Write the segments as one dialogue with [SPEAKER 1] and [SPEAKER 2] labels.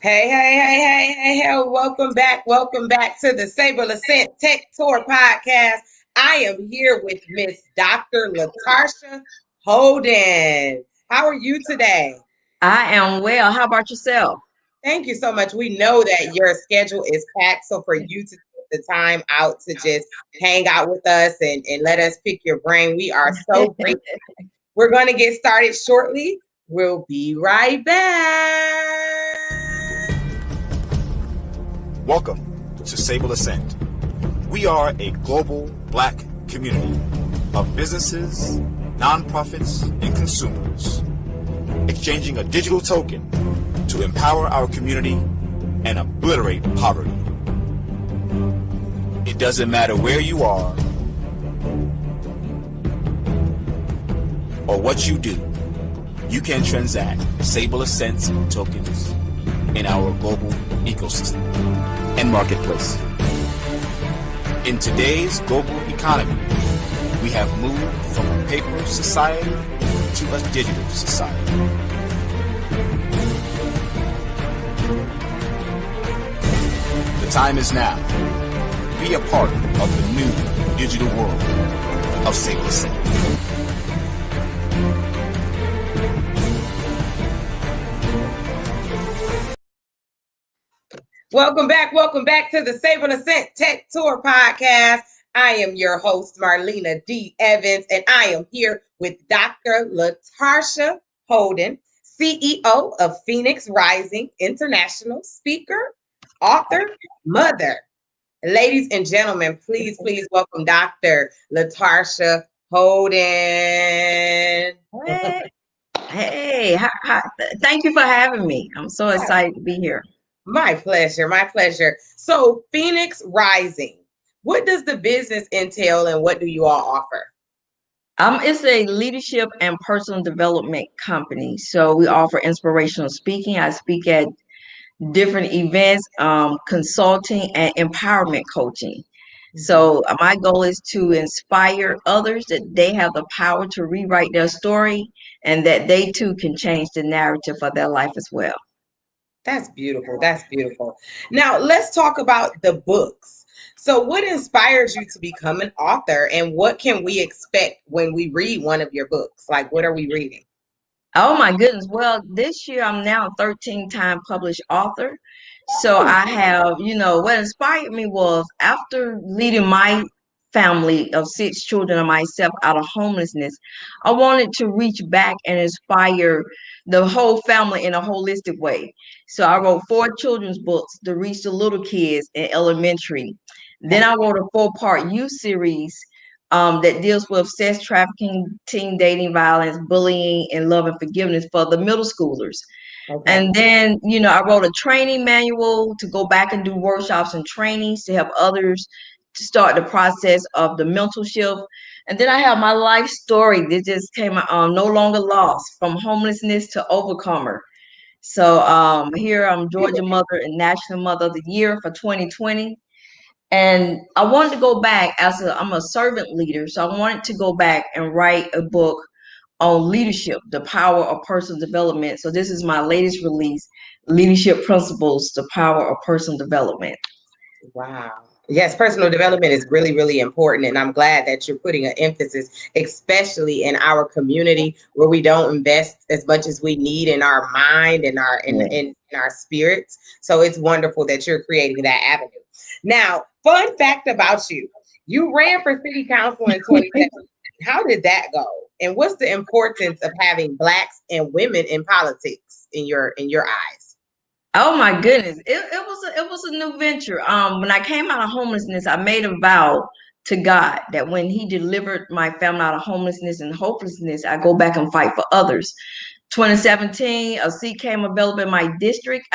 [SPEAKER 1] Hey, welcome back to the Sableassent Tech Tour Podcast. I am here with Miss Dr. Latarsha Holden. How are you today?
[SPEAKER 2] I am well. How about yourself?
[SPEAKER 1] Thank you so much. We know that your schedule is packed, so for you to take the time out to just hang out with us and let us pick your brain, we are so grateful. We're going to get started shortly. We'll be right back.
[SPEAKER 3] Welcome to Sableassent. We are a global Black community of businesses, nonprofits, and consumers, exchanging a digital token to empower our community and obliterate poverty. It doesn't matter where you are or what you do, you can transact Sableassent tokens in our global ecosystem and marketplace. In today's global economy, we have moved from a paper society to a digital society. The time is now. Be a part of the new digital world of Sableassent.
[SPEAKER 1] Welcome back to the Sableassent Tech Tour Podcast. I am your host, Marlena D Evans, and I am here with Dr. Latarsha Holden, CEO of Phoenix Rising International, speaker, author, mother. Ladies and gentlemen, please welcome Dr. Latarsha Holden.
[SPEAKER 2] Hey, thank you for having me. I'm so excited to be here.
[SPEAKER 1] My pleasure. So, Phoenix Rising, what does the business entail and what do you all offer?
[SPEAKER 2] It's a leadership and personal development company. So we offer inspirational speaking. I speak at different events, consulting and empowerment coaching. So my goal is to inspire others that they have the power to rewrite their story and that they too can change the narrative of their life as well.
[SPEAKER 1] That's beautiful. Now, let's talk about the books. So, what inspires you to become an author and what can we expect when we read one of your books? Like, what are we reading?
[SPEAKER 2] Oh my goodness. Well, this year I'm now a 13-time published author. So I have, what inspired me was after leading my family of 6 children and myself out of homelessness, I wanted to reach back and inspire the whole family in a holistic way. So I wrote 4 children's books to reach the little kids in elementary. Then I wrote a 4-part youth series that deals with sex trafficking, teen dating violence, bullying, and love and forgiveness for the middle schoolers. Okay. And then, I wrote a training manual to go back and do workshops and trainings to help others to start the process of the mental shift. And then I have my life story that just came out, No Longer Lost, from homelessness to overcomer. So here I'm Georgia Mother and National Mother of the Year for 2020. And I wanted to go back I'm a servant leader. So I wanted to go back and write a book on leadership, the power of personal development. So this is my latest release, Leadership Principles, the Power of Personal Development.
[SPEAKER 1] Wow. Yes, personal development is really important. And I'm glad that you're putting an emphasis, especially in our community where we don't invest as much as we need in our mind and in our spirits. So it's wonderful that you're creating that avenue. Now, fun fact about you. You ran for city council in 2017. How did that go? And what's the importance of having Blacks and women in politics in your eyes?
[SPEAKER 2] Oh my goodness. It was a new venture. When I came out of homelessness, I made a vow to God that when he delivered my family out of homelessness and hopelessness, I go back and fight for others. 2017, a seat came available in my district.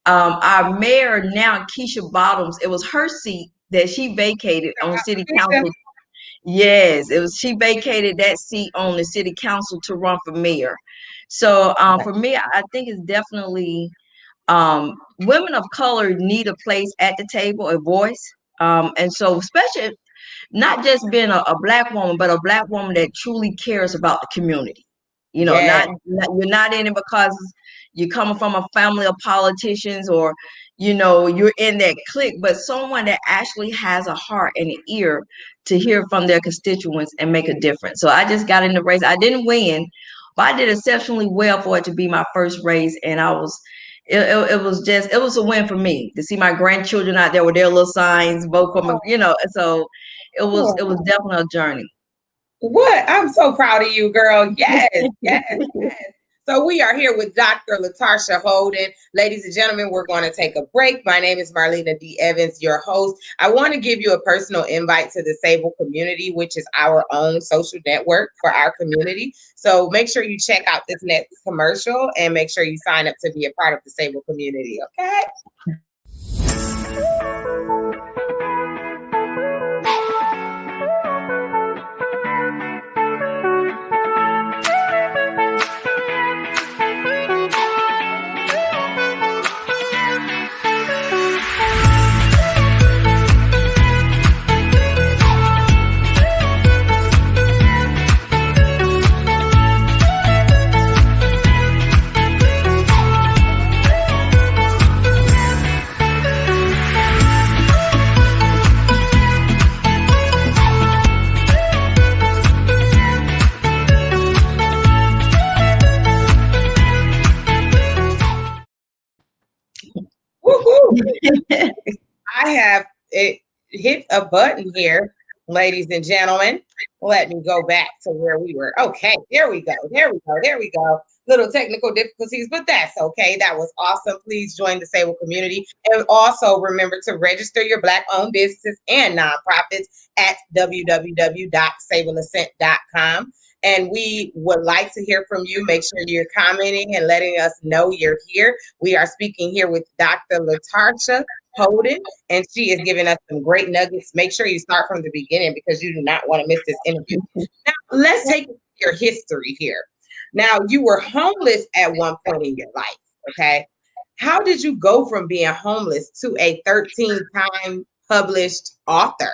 [SPEAKER 2] Our mayor now, Keisha Bottoms, it was her seat that she vacated on city council. Yes, it was. She vacated that seat on the city council to run for mayor. So for me, I think it's definitely women of color need a place at the table, a voice. And so especially not just being a Black woman, but a Black woman that truly cares about the community. You're not in it because you're coming from a family of politicians, or you're in that clique, but someone that actually has a heart and an ear to hear from their constituents and make a difference. So I just got in the race. I didn't win, but I did exceptionally well for it to be my first race, and it was a win for me to see my grandchildren out there with their little signs, vote for me, so it was definitely a journey.
[SPEAKER 1] What? I'm so proud of you, girl. Yes, yes, yes. So we are here with Dr. Latarsha Holden. Ladies and gentlemen, we're going to take a break. My name is Marlena D Evans, your host. I want to give you a personal invite to the Sable community, which is our own social network for our community. So make sure you check out this next commercial and make sure you sign up to be a part of the Sable community, okay? I have hit a button here, ladies and gentlemen. Let me go back to where we were. Okay, there we go. There we go. There we go. Little technical difficulties, but that's okay. That was awesome. Please join the Sable community. And also remember to register your Black-owned businesses and nonprofits at www.sableassent.com. And we would like to hear from you. Make sure you're commenting and letting us know you're here. We are speaking here with Dr. Latarsha Holden, and she is giving us some great nuggets. Make sure you start from the beginning because you do not want to miss this interview. Now, let's take your history here. Now, you were homeless at one point in your life, okay? How did you go from being homeless to a 13-time published author,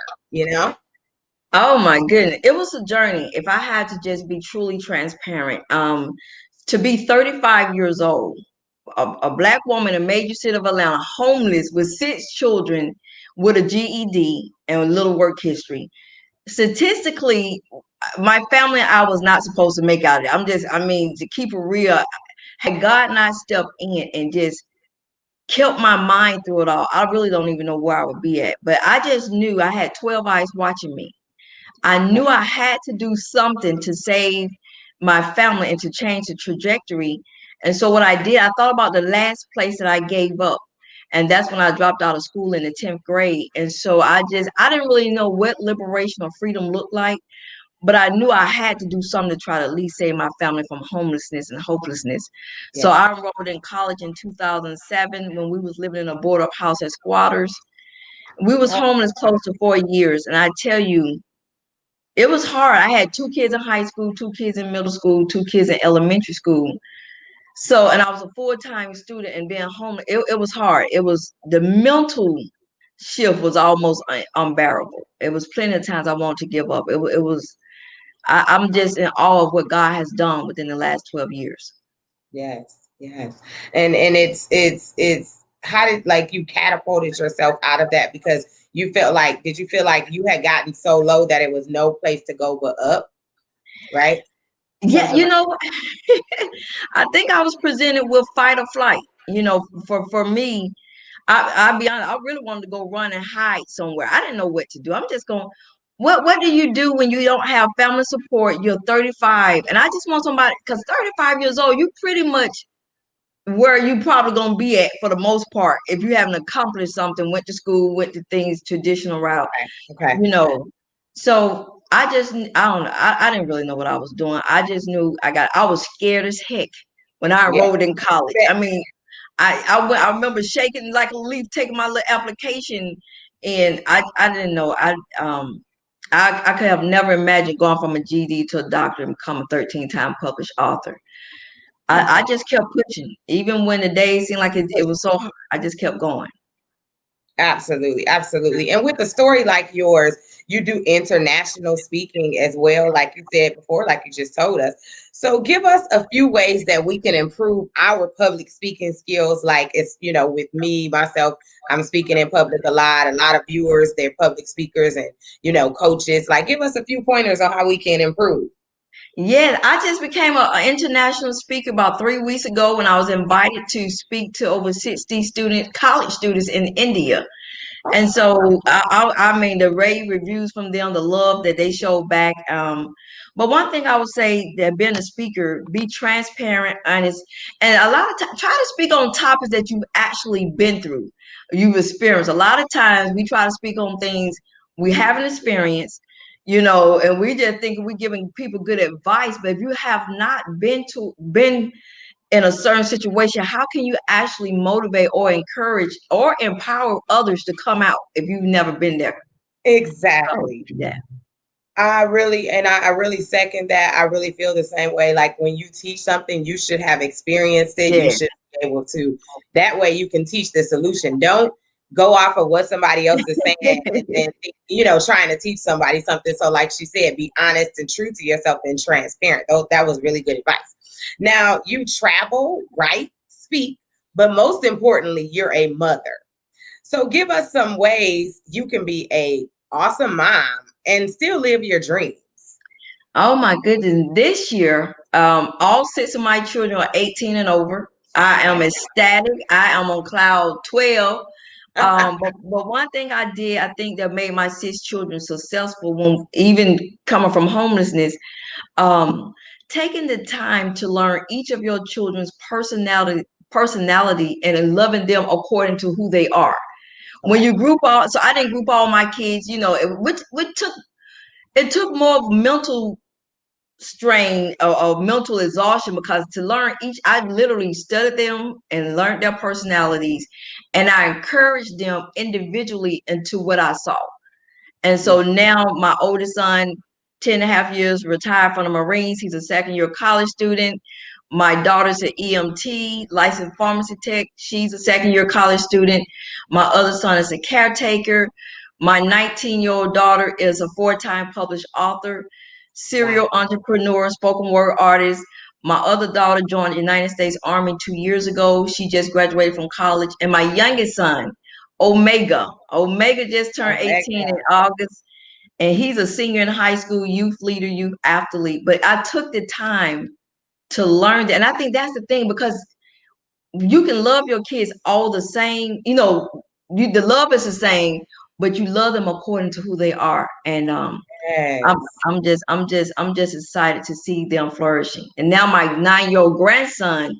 [SPEAKER 2] Oh my goodness. It was a journey. If I had to just be truly transparent, to be 35 years old, a Black woman in a major city of Atlanta, homeless with 6 children with a GED and little work history. Statistically, my family and I was not supposed to make out of it. To keep it real, had God not stepped in and just kept my mind through it all, I really don't even know where I would be at. But I just knew I had 12 eyes watching me. I knew I had to do something to save my family and to change the trajectory. And so what I did, I thought about the last place that I gave up. And that's when I dropped out of school in the 10th grade. And so I didn't really know what liberation or freedom looked like, but I knew I had to do something to try to at least save my family from homelessness and hopelessness. Yeah. So I enrolled in college in 2007 when we was living in a board-up house as squatters. We was homeless close to 4 years. And I tell you, it was hard. I had 2 kids in high school, 2 kids in middle school, 2 kids in elementary school. So, and I was a full-time student, and being homeless, it was hard. It was, the mental shift was almost unbearable. It was plenty of times I wanted to give up. I'm just in awe of what God has done within the last 12 years.
[SPEAKER 1] Yes, yes. And it's how did you catapulted yourself out of that, because did you feel like you had gotten so low that it was no place to go but up? Right?
[SPEAKER 2] Yeah, I think I was presented with fight or flight. For me, I'll be honest, I really wanted to go run and hide somewhere. I didn't know what to do. I'm just going, what do you do when you don't have family support? You're 35. And I just want somebody, because 35 years old, you pretty much where you probably going to be at for the most part if you haven't accomplished something, went to school, went to things traditional route.
[SPEAKER 1] Okay.
[SPEAKER 2] So I don't know. I didn't really know what I was doing. I just knew I was scared as heck when I enrolled in college. I remember shaking like a leaf, taking my little application, and I didn't know. I could have never imagined going from a GD to a doctor and become a 13-time published author. I just kept pushing, even when the days seemed like it was so hard. I just kept going.
[SPEAKER 1] Absolutely, absolutely. And with a story like yours, You do international speaking as well, like you said before, like you just told us. So give us a few ways that we can improve our public speaking skills. Like it's, with me, myself, I'm speaking in public a lot of viewers, they're public speakers and, coaches. Like give us a few pointers on how we can improve.
[SPEAKER 2] Yeah, I just became an international speaker about 3 weeks ago when I was invited to speak to over 60 college students in India. And so, I mean, the rave reviews from them, the love that they showed back. But one thing I would say that being a speaker, be transparent, honest, and a lot of times try to speak on topics that you've actually been through, you've experienced. A lot of times we try to speak on things we haven't experienced, and we just think we're giving people good advice. But if you have not been in a certain situation, how can you actually motivate or encourage or empower others to come out if you've never been there?
[SPEAKER 1] Exactly.
[SPEAKER 2] Yeah.
[SPEAKER 1] I really second that. I really feel the same way. Like when you teach something, you should have experienced it. Yeah. You should be able to, that way you can teach the solution. Don't go off of what somebody else is saying and trying to teach somebody something. So like she said, be honest and true to yourself and transparent. That was really good advice. Now you travel, write, speak, but most importantly, you're a mother. So give us some ways you can be a awesome mom and still live your dreams.
[SPEAKER 2] Oh my goodness. This year, all 6 of my children are 18 and over. I am ecstatic. I am on cloud 12. But one thing I did, I think that made my 6 children successful, when even coming from homelessness, taking the time to learn each of your children's personality and loving them according to who they are. When you group all, so I didn't group all my kids, it took more mental strain or mental exhaustion, because to learn I literally studied them and learned their personalities, and I encouraged them individually into what I saw. And so now my oldest son, 10.5 years, retired from the Marines. He's a second-year college student. My daughter's an EMT, licensed pharmacy tech. She's a second-year college student. My other son is a caretaker. My 19-year-old daughter is a 4-time published author, serial entrepreneur, spoken word artist. My other daughter joined the United States Army 2 years ago. She just graduated from college. And my youngest son, Omega just turned 18 in August. And he's a senior in high school, youth leader, youth athlete. But I took the time to learn that. And I think that's the thing, because you can love your kids all the same. The love is the same, but you love them according to who they are. And yes. I'm just excited to see them flourishing. And now my 9-year-old grandson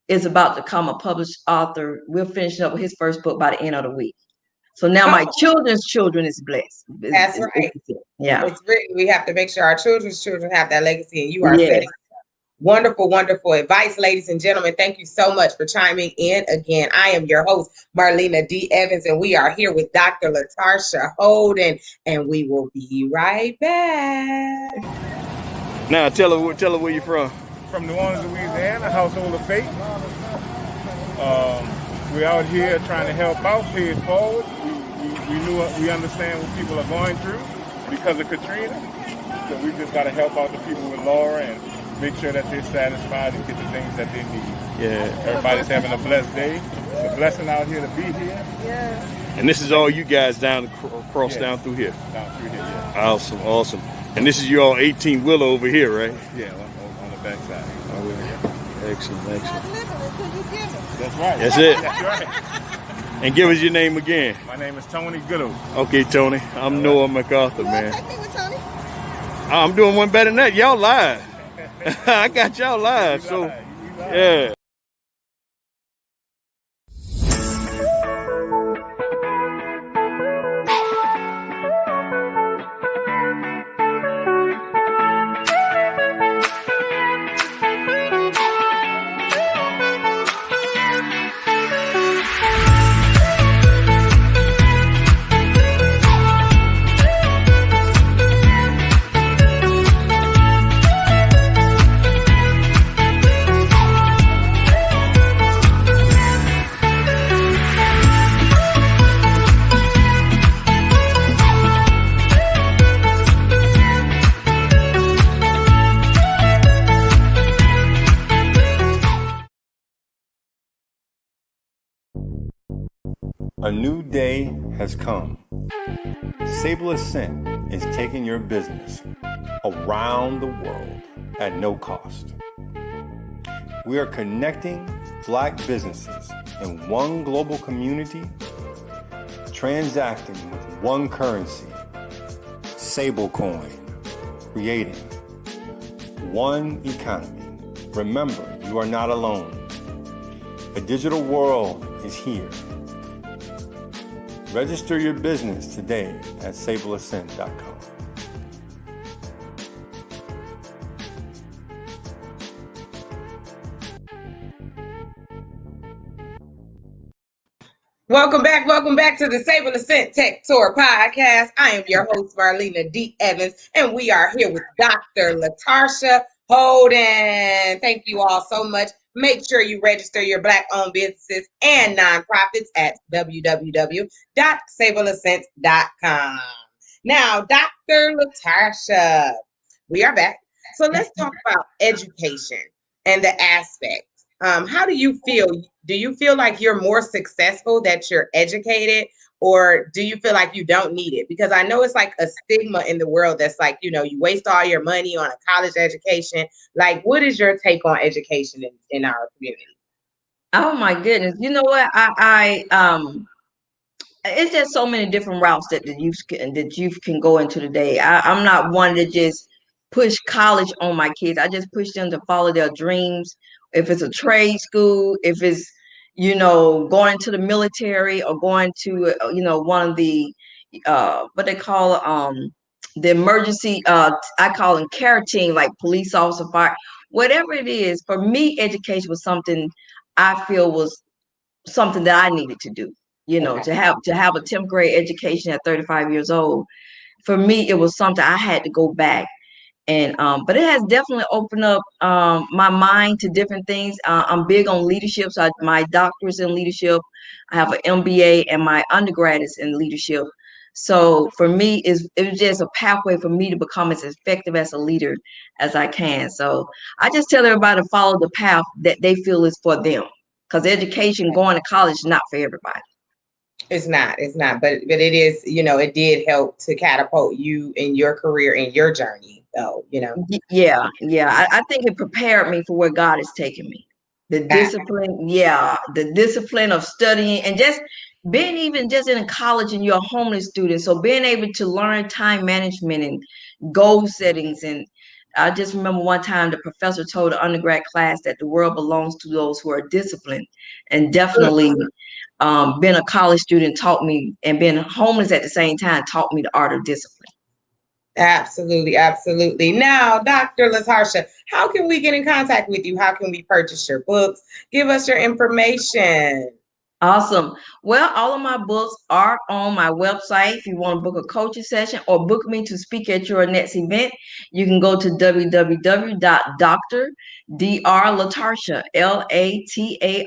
[SPEAKER 2] is about to become a published author. We're finishing up his first book by the end of the week. So now my children's children is blessed.
[SPEAKER 1] That's right.
[SPEAKER 2] Yeah.
[SPEAKER 1] It's really, we have to make sure our children's children have that legacy, and you are setting wonderful, wonderful advice, ladies and gentlemen. Thank you so much for chiming in again. I am your host, Marlena D Evans, and we are here with Dr. Latarsha Holden, and we will be right back.
[SPEAKER 4] Now tell her where you're from.
[SPEAKER 5] From New Orleans, Louisiana, household of faith. We're out here trying to help out, pay it forward. We understand what people are going through because of Katrina. So we just got to help out the people with Laura and make sure that they're satisfied and get the things that they need.
[SPEAKER 4] Yeah.
[SPEAKER 5] Everybody's having a blessed day. It's a blessing out here to be here.
[SPEAKER 4] Yeah. And this is all you guys down through here.
[SPEAKER 5] Down through here, yeah.
[SPEAKER 4] Awesome. And this is your 18-wheeler over here, right?
[SPEAKER 5] Yeah, on the back side.
[SPEAKER 4] Oh, yeah. Excellent.
[SPEAKER 5] That's right.
[SPEAKER 4] That's it.
[SPEAKER 5] That's right.
[SPEAKER 4] And give us your name again.
[SPEAKER 5] My name is Tony Goodall.
[SPEAKER 4] Okay, Tony. I'm Noah MacArthur, man.
[SPEAKER 6] Take me with Tony.
[SPEAKER 4] I'm doing one better than that. Y'all live. I got y'all live. So, yeah.
[SPEAKER 6] A new day has come. Sableassent is taking your business around the world at no cost. We are connecting Black businesses in one global community, transacting with one currency, Sablecoin, creating one economy. Remember, you are not alone. A digital world is here. Register your business today at sableassent.com.
[SPEAKER 1] Welcome back to the Sableassent Tech Tour Podcast. I am your host, Marlena D Evans, and we are here with Dr. Latarsha Holden. Thank you all so much. Make sure you register your Black-owned businesses and nonprofits at www.sableassent.com. Now, Dr. Latarsha, we are back. So let's talk about education and the aspect. How do you feel? Do you feel like you're more successful that you're educated, or do you feel like you don't need it? Because I know it's like a stigma in the world that's like, you waste all your money on a college education. Like, what is your take on education in our community?
[SPEAKER 2] Oh my goodness. You know what? It's just so many different routes that the youth can go into today. I'm not one to just push college on my kids. I just push them to follow their dreams. If it's a trade school, if it's going into the military, or going to one of the what they call the emergency, I call them care team, like police officer, fire, whatever it is. For me, education was something I feel was something that I needed to do.
[SPEAKER 1] Okay.
[SPEAKER 2] To have a 10th grade education at 35 years old. For me, it was something I had to go back. And but it has definitely opened up my mind to different things. I'm big on leadership, so my doctorate in leadership. I have an MBA, and my undergrad is in leadership. So for me, it was just a pathway for me to become as effective as a leader as I can. So I just tell everybody to follow the path that they feel is for them, because education, going to college, is not for everybody.
[SPEAKER 1] It's not, but it is, it did help to catapult you in your career and your journey, though,
[SPEAKER 2] Yeah. I think it prepared me for where God has taken me. The discipline of studying, and just being even just in college, and you're a homeless student. So being able to learn time management and goal settings. And I just remember one time the professor told the undergrad class that the world belongs to those who are disciplined. And definitely being a college student taught me, and being homeless at the same time taught me the art of discipline.
[SPEAKER 1] Absolutely. Now, Dr. Latarsha, how can we get in contact with you? How can we purchase your books? Give us your information.
[SPEAKER 2] Awesome. Well, all of my books are on my website. If you want to book a coaching session or book me to speak at your next event, you can go to www.drlatarsha,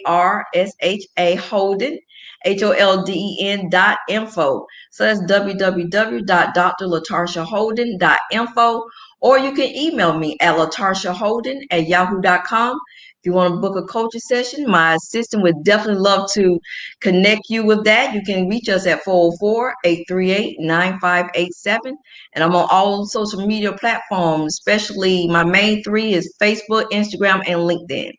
[SPEAKER 2] Latarsha Holden, HOLDEN.info. So that's www.drlatarshaholden.info, or you can email me at latarshaholden@yahoo.com. If you want to book a coaching session, my assistant would definitely love to connect you with that. You can reach us at 404-838-9587. And I'm on all social media platforms, especially my main three is Facebook, Instagram, and LinkedIn.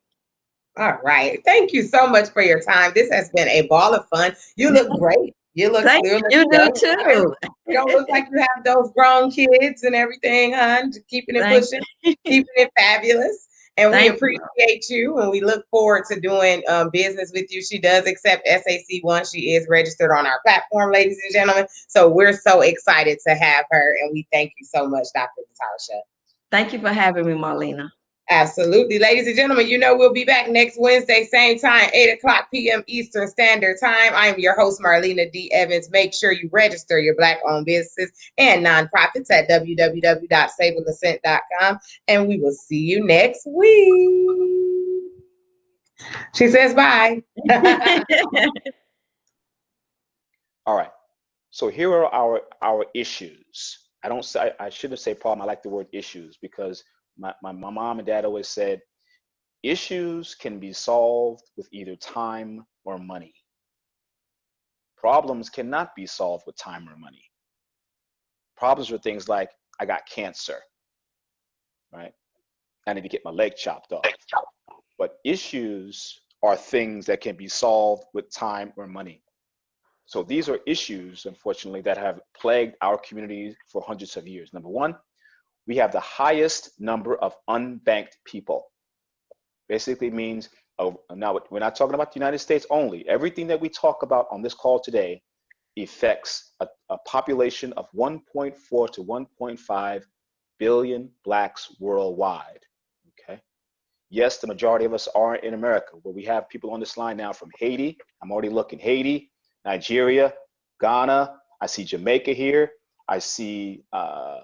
[SPEAKER 1] All right. Thank you so much for your time. This has been a ball of fun. You look great. You look
[SPEAKER 2] Thank you. You do too.
[SPEAKER 1] You don't look like you have those grown kids and everything, hon. Just keeping it pushing, keeping it fabulous. And we appreciate you, and we look forward to doing business with you. She does accept SAC1. She is registered on our platform, ladies and gentlemen. So we're so excited to have her, and we thank you so much, Dr. Latarsha.
[SPEAKER 2] Thank you for having me, Marlena.
[SPEAKER 1] Absolutely. Ladies and gentlemen, we'll be back next Wednesday, same time, 8:00 p.m. Eastern Standard Time. I am your host, Marlena D Evans. Make sure you register your Black-owned businesses and nonprofits at www.sableassent.com, and we will see you next week. She says bye.
[SPEAKER 3] All right. So here are our issues. I shouldn't say problem. I like the word issues, because my mom and dad always said issues can be solved with either time or money.
[SPEAKER 7] Problems cannot be solved with time or money. Problems are things like, I got cancer, right? I need to get my leg chopped off. But issues are things that can be solved with time or money. So these are issues, unfortunately, that have plagued our community for hundreds of years. Number one, we have the highest number of unbanked people. Basically means, now we're not talking about the United States only. Everything that we talk about on this call today affects a population of 1.4 to 1.5 billion Blacks worldwide, okay? Yes, the majority of us are in America, but we have people on this line now from Haiti. I'm already looking. Haiti, Nigeria, Ghana. I see Jamaica here. I see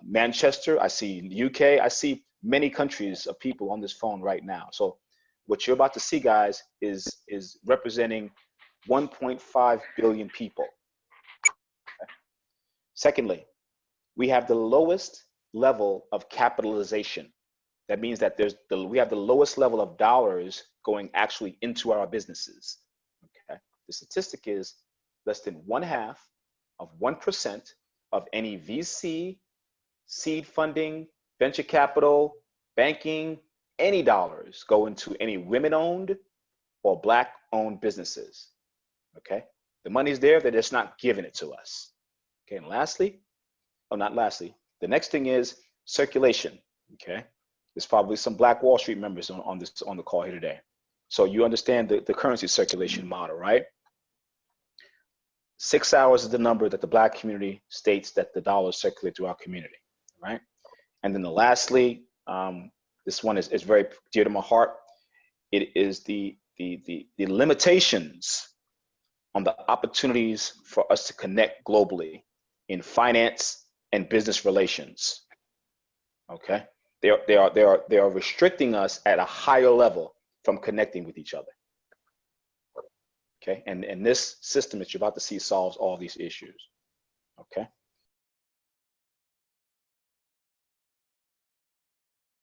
[SPEAKER 7] Manchester. I see UK. I see many countries of people on this phone right now. So what you're about to see, guys, is representing 1.5 billion people. Okay. Secondly, we have the lowest level of capitalization. That means that we have the lowest level of dollars going actually into our businesses. Okay. The statistic is less than 0.5% of any VC, seed funding, venture capital, banking, any dollars go into any women-owned or Black-owned businesses. Okay. The money's there, they're just not giving it to us. Okay. And lastly, the next thing is circulation. Okay. There's probably some Black Wall Street members on the call here today. So you understand the currency circulation model, right? 6 hours is the number that the Black community states that the dollars circulate through our community, right? And then lastly, this one is very dear to my heart. It is the limitations on the opportunities for us to connect globally in finance and business relations. Okay, they are restricting us at a higher level from connecting with each other. Okay, and this system that you're about to see solves all these issues. Okay,